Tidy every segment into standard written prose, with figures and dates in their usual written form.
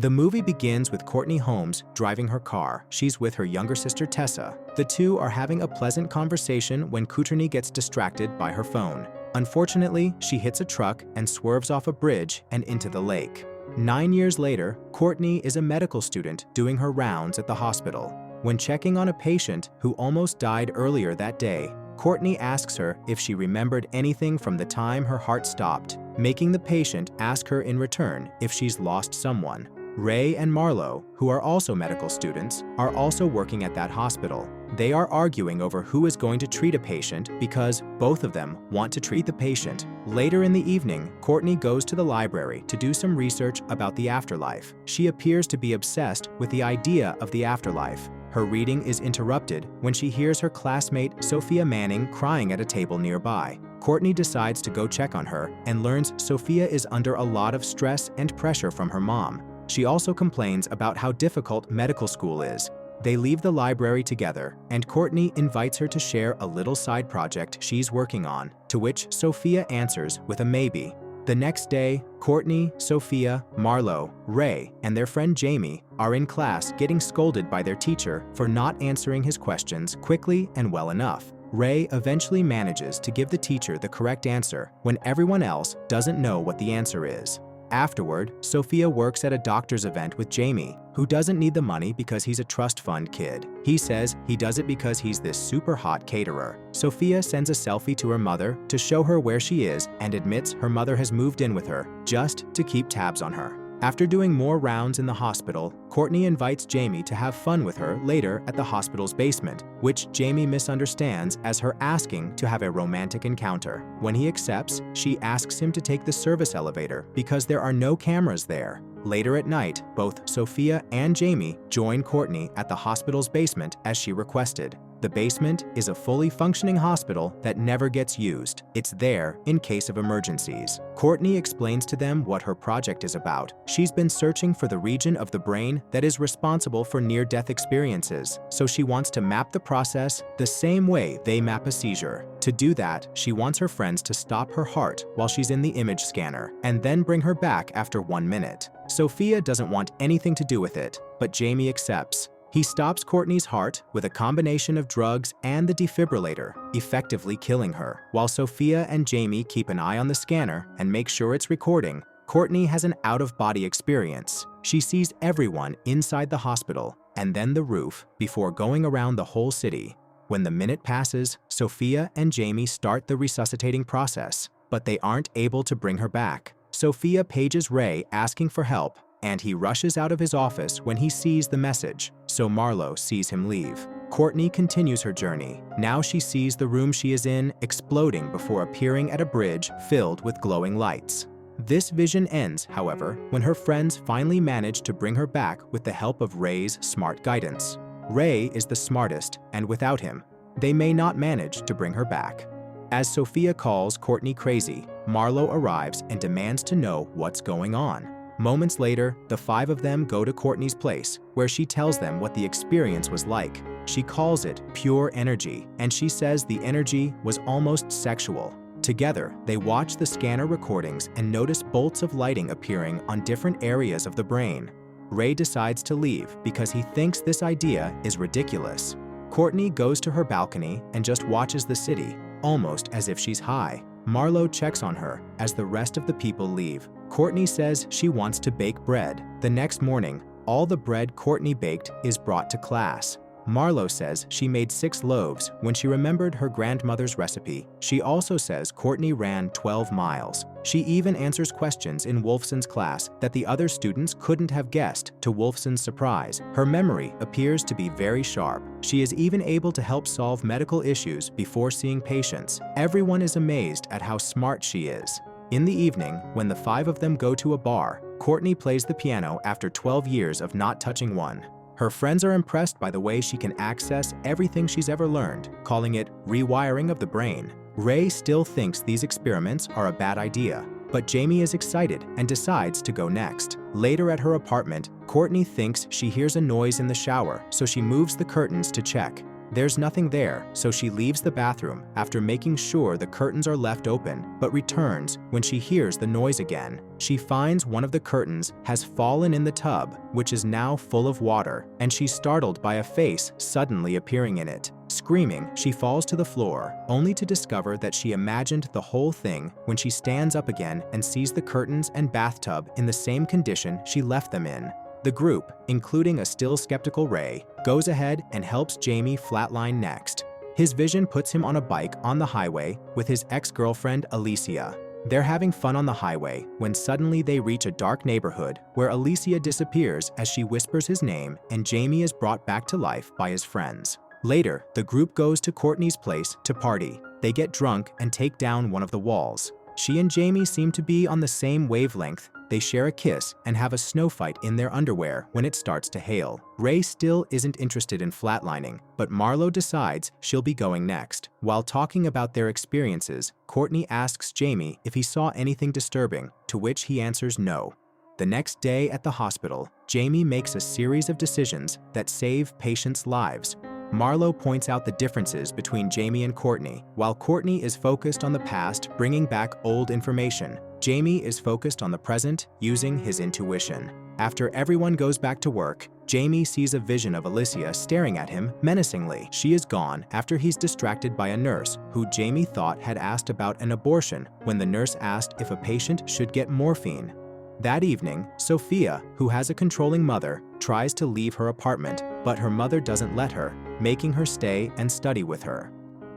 The movie begins with Courtney Holmes driving her car. She's with her younger sister Tessa. The two are having a pleasant conversation when Courtney gets distracted by her phone. Unfortunately, she hits a truck and swerves off a bridge and into the lake. 9 years later, Courtney is a medical student doing her rounds at the hospital. When checking on a patient who almost died earlier that day, Courtney asks her if she remembered anything from the time her heart stopped, making the patient ask her in return if she's lost someone. Ray and Marlo, who are also medical students, are also working at that hospital. They are arguing over who is going to treat a patient because both of them want to treat the patient. Later in the evening, Courtney goes to the library to do some research about the afterlife. She appears to be obsessed with the idea of the afterlife. Her reading is interrupted when she hears her classmate Sophia Manning crying at a table nearby. Courtney decides to go check on her and learns Sophia is under a lot of stress and pressure from her mom. She also complains about how difficult medical school is. They leave the library together, and Courtney invites her to share a little side project she's working on, to which Sophia answers with a maybe. The next day, Courtney, Sophia, Marlo, Ray, and their friend Jamie are in class getting scolded by their teacher for not answering his questions quickly and well enough. Ray eventually manages to give the teacher the correct answer when everyone else doesn't know what the answer is. Afterward, Sophia works at a doctor's event with Jamie, who doesn't need the money because he's a trust fund kid. He says he does it because he's this super hot caterer. Sophia sends a selfie to her mother to show her where she is and admits her mother has moved in with her just to keep tabs on her. After doing more rounds in the hospital, Courtney invites Jamie to have fun with her later at the hospital's basement, which Jamie misunderstands as her asking to have a romantic encounter. When he accepts, she asks him to take the service elevator because there are no cameras there. Later at night, both Sophia and Jamie join Courtney at the hospital's basement as she requested. The basement is a fully functioning hospital that never gets used. It's there in case of emergencies. Courtney explains to them what her project is about. She's been searching for the region of the brain that is responsible for near-death experiences, so she wants to map the process the same way they map a seizure. To do that, she wants her friends to stop her heart while she's in the image scanner, and then bring her back after 1 minute. Sophia doesn't want anything to do with it, but Jamie accepts. He stops Courtney's heart with a combination of drugs and the defibrillator, effectively killing her. While Sophia and Jamie keep an eye on the scanner and make sure it's recording, Courtney has an out-of-body experience. She sees everyone inside the hospital and then the roof before going around the whole city. When the minute passes, Sophia and Jamie start the resuscitating process, but they aren't able to bring her back. Sophia pages Ray asking for help, and he rushes out of his office when he sees the message, so Marlo sees him leave. Courtney continues her journey. Now she sees the room she is in exploding before appearing at a bridge filled with glowing lights. This vision ends, however, when her friends finally manage to bring her back with the help of Ray's smart guidance. Ray is the smartest, and without him, they may not manage to bring her back. As Sophia calls Courtney crazy, Marlo arrives and demands to know what's going on. Moments later, the five of them go to Courtney's place, where she tells them what the experience was like. She calls it pure energy, and she says the energy was almost sexual. Together, they watch the scanner recordings and notice bolts of lighting appearing on different areas of the brain. Ray decides to leave because he thinks this idea is ridiculous. Courtney goes to her balcony and just watches the city, almost as if she's high. Marlo checks on her as the rest of the people leave. Courtney says she wants to bake bread. The next morning, all the bread Courtney baked is brought to class. Marlo says she made 6 loaves when she remembered her grandmother's recipe. She also says Courtney ran 12 miles. She even answers questions in Wolfson's class that the other students couldn't have guessed, to Wolfson's surprise. Her memory appears to be very sharp. She is even able to help solve medical issues before seeing patients. Everyone is amazed at how smart she is. In the evening, when the 5 of them go to a bar, Courtney plays the piano after 12 years of not touching one. Her friends are impressed by the way she can access everything she's ever learned, calling it rewiring of the brain. Ray still thinks these experiments are a bad idea, but Jamie is excited and decides to go next. Later at her apartment, Courtney thinks she hears a noise in the shower, so she moves the curtains to check. There's nothing there, so she leaves the bathroom after making sure the curtains are left open, but returns when she hears the noise again. She finds one of the curtains has fallen in the tub, which is now full of water, and she's startled by a face suddenly appearing in it. Screaming, she falls to the floor, only to discover that she imagined the whole thing when she stands up again and sees the curtains and bathtub in the same condition she left them in. The group, including a still skeptical Ray, goes ahead and helps Jamie flatline next. His vision puts him on a bike on the highway with his ex-girlfriend Alicia. They're having fun on the highway when suddenly they reach a dark neighborhood where Alicia disappears as she whispers his name and Jamie is brought back to life by his friends. Later, the group goes to Courtney's place to party. They get drunk and take down one of the walls. She and Jamie seem to be on the same wavelength. They share a kiss and have a snow fight in their underwear when it starts to hail. Ray still isn't interested in flatlining, but Marlo decides she'll be going next. While talking about their experiences, Courtney asks Jamie if he saw anything disturbing, to which he answers no. The next day at the hospital, Jamie makes a series of decisions that save patients' lives. Marlo points out the differences between Jamie and Courtney. While Courtney is focused on the past, bringing back old information, Jamie is focused on the present, using his intuition. After everyone goes back to work, Jamie sees a vision of Alicia staring at him menacingly. She is gone after he's distracted by a nurse who Jamie thought had asked about an abortion when the nurse asked if a patient should get morphine. That evening, Sophia, who has a controlling mother, tries to leave her apartment, but her mother doesn't let her, making her stay and study with her.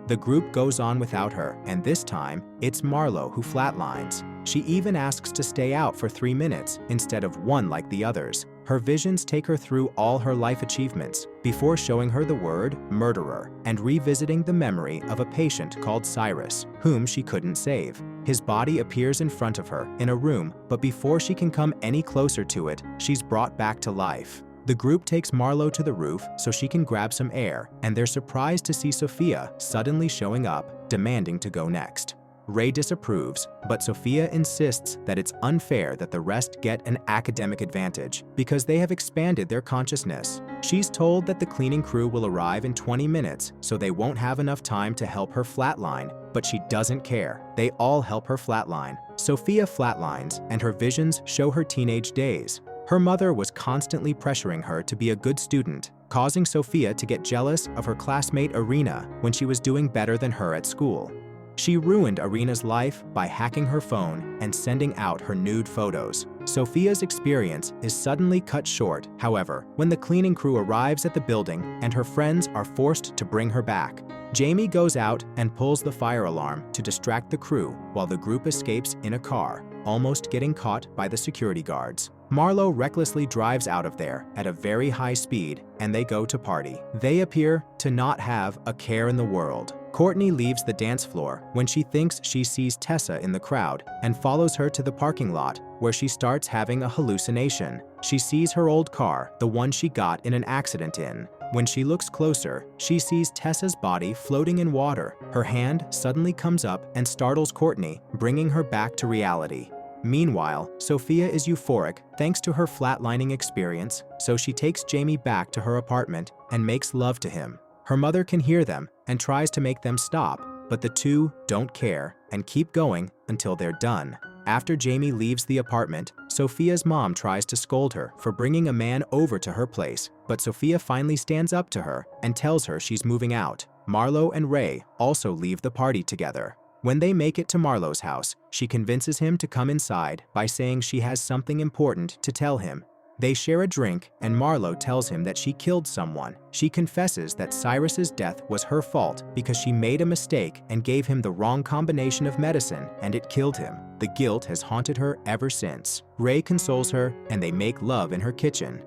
The group goes on without her, and this time, it's Marlo who flatlines. She even asks to stay out for 3 minutes instead of 1 like the others. Her visions take her through all her life achievements before showing her the word murderer and revisiting the memory of a patient called Cyrus, whom she couldn't save. His body appears in front of her in a room, but before she can come any closer to it, she's brought back to life. The group takes Marlo to the roof so she can grab some air, and they're surprised to see Sophia suddenly showing up, demanding to go next. Ray disapproves, but Sophia insists that it's unfair that the rest get an academic advantage because they have expanded their consciousness. She's told that the cleaning crew will arrive in 20 minutes, so they won't have enough time to help her flatline, but she doesn't care. They all help her flatline. Sophia flatlines, and her visions show her teenage days. Her mother was constantly pressuring her to be a good student, causing Sophia to get jealous of her classmate Irina when she was doing better than her at school. She ruined Irina's life by hacking her phone and sending out her nude photos. Sophia's experience is suddenly cut short, however, when the cleaning crew arrives at the building and her friends are forced to bring her back. Jamie goes out and pulls the fire alarm to distract the crew while the group escapes in a car, almost getting caught by the security guards. Marlo recklessly drives out of there at a very high speed, and they go to party. They appear to not have a care in the world. Courtney leaves the dance floor when she thinks she sees Tessa in the crowd and follows her to the parking lot where she starts having a hallucination. She sees her old car, the one she got in an accident in. When she looks closer, she sees Tessa's body floating in water. Her hand suddenly comes up and startles Courtney, bringing her back to reality. Meanwhile, Sophia is euphoric thanks to her flatlining experience, so she takes Jamie back to her apartment and makes love to him. Her mother can hear them and tries to make them stop, but the two don't care and keep going until they're done. After Jamie leaves the apartment, Sophia's mom tries to scold her for bringing a man over to her place, but Sophia finally stands up to her and tells her she's moving out. Marlo and Ray also leave the party together. When they make it to Marlo's house, she convinces him to come inside by saying she has something important to tell him. They share a drink, and Marlo tells him that she killed someone. She confesses that Cyrus's death was her fault because she made a mistake and gave him the wrong combination of medicine, and it killed him. The guilt has haunted her ever since. Ray consoles her, and they make love in her kitchen.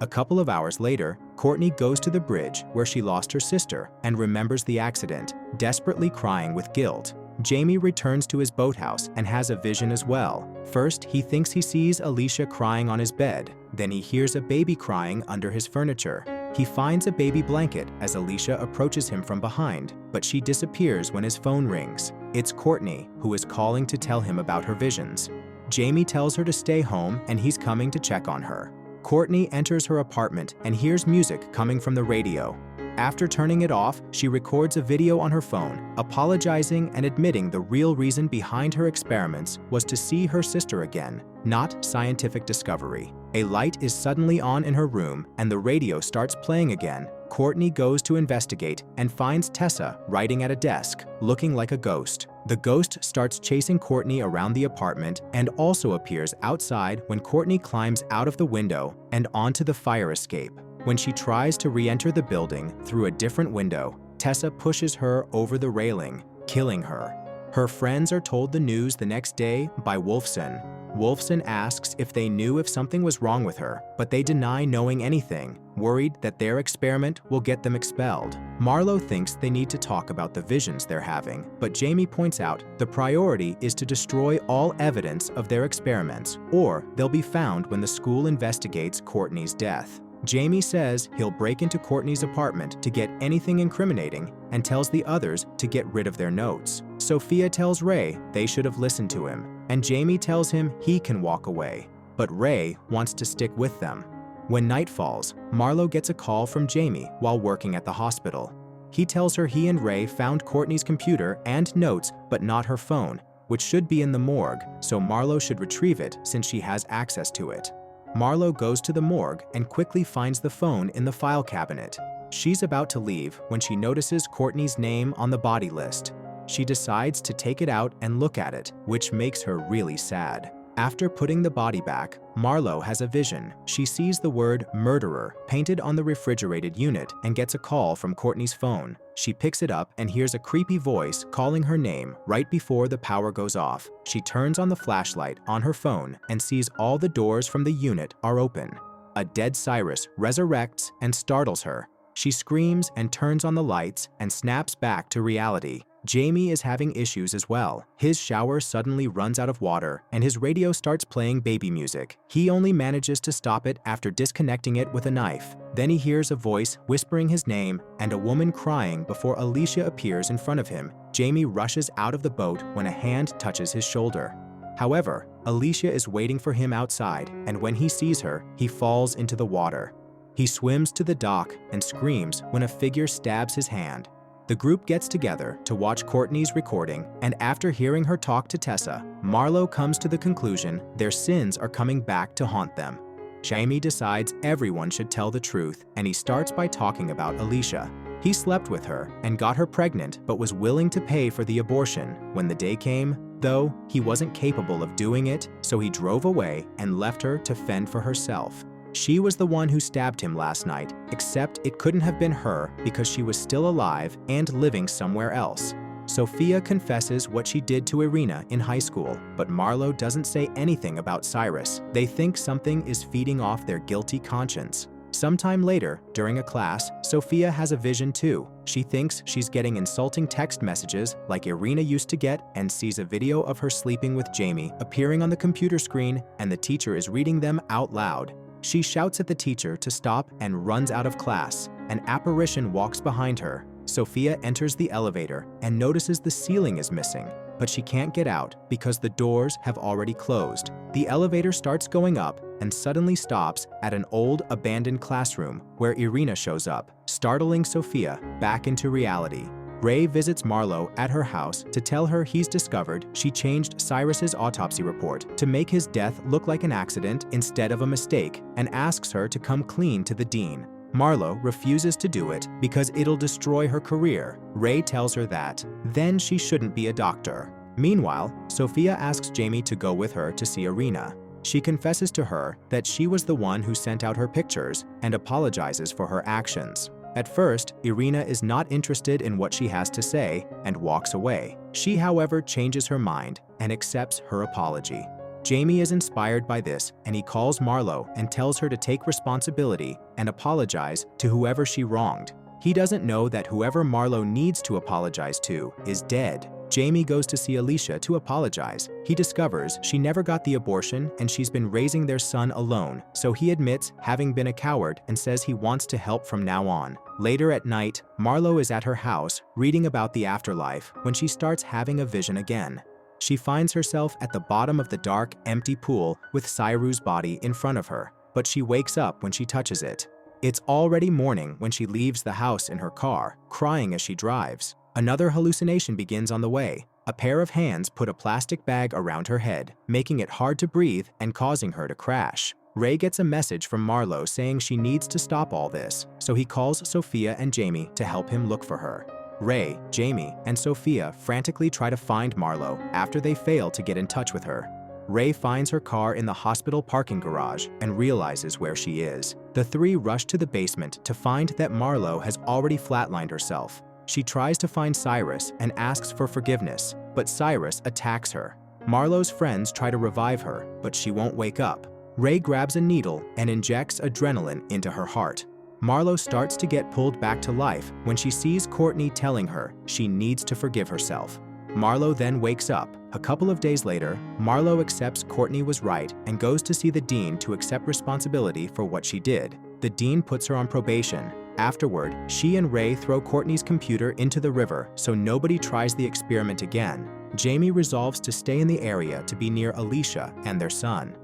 A couple of hours later, Courtney goes to the bridge where she lost her sister and remembers the accident, desperately crying with guilt. Jamie returns to his boathouse and has a vision as well. First, he thinks he sees Alicia crying on his bed. Then he hears a baby crying under his furniture. He finds a baby blanket as Alicia approaches him from behind, but she disappears when his phone rings. It's Courtney, who is calling to tell him about her visions. Jamie tells her to stay home and he's coming to check on her. Courtney enters her apartment and hears music coming from the radio. After turning it off, she records a video on her phone, apologizing and admitting the real reason behind her experiments was to see her sister again, not scientific discovery. A light is suddenly on in her room and the radio starts playing again. Courtney goes to investigate and finds Tessa writing at a desk, looking like a ghost. The ghost starts chasing Courtney around the apartment and also appears outside when Courtney climbs out of the window and onto the fire escape. When she tries to re-enter the building through a different window, Tessa pushes her over the railing, killing her. Her friends are told the news the next day by Wolfson. Wolfson asks if they knew if something was wrong with her, but they deny knowing anything, worried that their experiment will get them expelled. Marlo thinks they need to talk about the visions they're having, but Jamie points out the priority is to destroy all evidence of their experiments, or they'll be found when the school investigates Courtney's death. Jamie says he'll break into Courtney's apartment to get anything incriminating and tells the others to get rid of their notes. Sophia tells Ray they should have listened to him, and Jamie tells him he can walk away, but Ray wants to stick with them. When night falls, Marlo gets a call from Jamie while working at the hospital. He tells her he and Ray found Courtney's computer and notes, but not her phone, which should be in the morgue, so Marlo should retrieve it since she has access to it. Marlo goes to the morgue and quickly finds the phone in the file cabinet. She's about to leave when she notices Courtney's name on the body list. She decides to take it out and look at it, which makes her really sad. After putting the body back, Marlo has a vision. She sees the word murderer painted on the refrigerated unit and gets a call from Courtney's phone. She picks it up and hears a creepy voice calling her name right before the power goes off. She turns on the flashlight on her phone and sees all the doors from the unit are open. A dead Cyrus resurrects and startles her. She screams and turns on the lights and snaps back to reality. Jamie is having issues as well. His shower suddenly runs out of water and his radio starts playing baby music. He only manages to stop it after disconnecting it with a knife. Then he hears a voice whispering his name and a woman crying before Alicia appears in front of him. Jamie rushes out of the boat when a hand touches his shoulder. However, Alicia is waiting for him outside, and when he sees her, he falls into the water. He swims to the dock and screams when a figure stabs his hand. The group gets together to watch Courtney's recording, and after hearing her talk to Tessa, Marlo comes to the conclusion their sins are coming back to haunt them. Jamie decides everyone should tell the truth, and he starts by talking about Alicia. He slept with her and got her pregnant but was willing to pay for the abortion when the day came, though he wasn't capable of doing it, so he drove away and left her to fend for herself. She was the one who stabbed him last night, except it couldn't have been her because she was still alive and living somewhere else. Sophia confesses what she did to Irina in high school, but Marlo doesn't say anything about Cyrus. They think something is feeding off their guilty conscience. Sometime later, during a class, Sophia has a vision too. She thinks she's getting insulting text messages like Irina used to get and sees a video of her sleeping with Jamie appearing on the computer screen, and the teacher is reading them out loud. She shouts at the teacher to stop and runs out of class. An apparition walks behind her. Sophia enters the elevator and notices the ceiling is missing, but she can't get out because the doors have already closed. The elevator starts going up and suddenly stops at an old abandoned classroom where Irina shows up, startling Sophia back into reality. Ray visits Marlo at her house to tell her he's discovered she changed Cyrus's autopsy report to make his death look like an accident instead of a mistake, and asks her to come clean to the dean. Marlo refuses to do it because it'll destroy her career. Ray tells her that then she shouldn't be a doctor. Meanwhile, Sophia asks Jamie to go with her to see Irina. She confesses to her that she was the one who sent out her pictures and apologizes for her actions. At first, Irina is not interested in what she has to say and walks away. She, however, changes her mind and accepts her apology. Jamie is inspired by this, and he calls Marlo and tells her to take responsibility and apologize to whoever she wronged. He doesn't know that whoever Marlo needs to apologize to is dead. Jamie goes to see Alicia to apologize. He discovers she never got the abortion and she's been raising their son alone, so he admits having been a coward and says he wants to help from now on. Later at night, Marlo is at her house reading about the afterlife when she starts having a vision again. She finds herself at the bottom of the dark, empty pool with Cyru's body in front of her, but she wakes up when she touches it. It's already morning when she leaves the house in her car, crying as she drives. Another hallucination begins on the way. A pair of hands put a plastic bag around her head, making it hard to breathe and causing her to crash. Ray gets a message from Marlo saying she needs to stop all this, so he calls Sophia and Jamie to help him look for her. Ray, Jamie, and Sophia frantically try to find Marlo after they fail to get in touch with her. Ray finds her car in the hospital parking garage and realizes where she is. The three rush to the basement to find that Marlo has already flatlined herself. She tries to find Cyrus and asks for forgiveness, but Cyrus attacks her. Marlo's friends try to revive her, but she won't wake up. Ray grabs a needle and injects adrenaline into her heart. Marlo starts to get pulled back to life when she sees Courtney telling her she needs to forgive herself. Marlo then wakes up. A couple of days later, Marlo accepts Courtney was right and goes to see the dean to accept responsibility for what she did. The dean puts her on probation. Afterward, she and Ray throw Courtney's computer into the river so nobody tries the experiment again. Jamie resolves to stay in the area to be near Alicia and their son.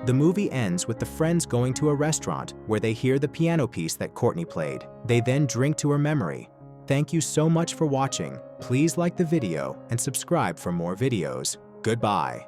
The movie ends with the friends going to a restaurant where they hear the piano piece that Courtney played. They then drink to her memory. Thank you so much for watching. Please like the video and subscribe for more videos. Goodbye.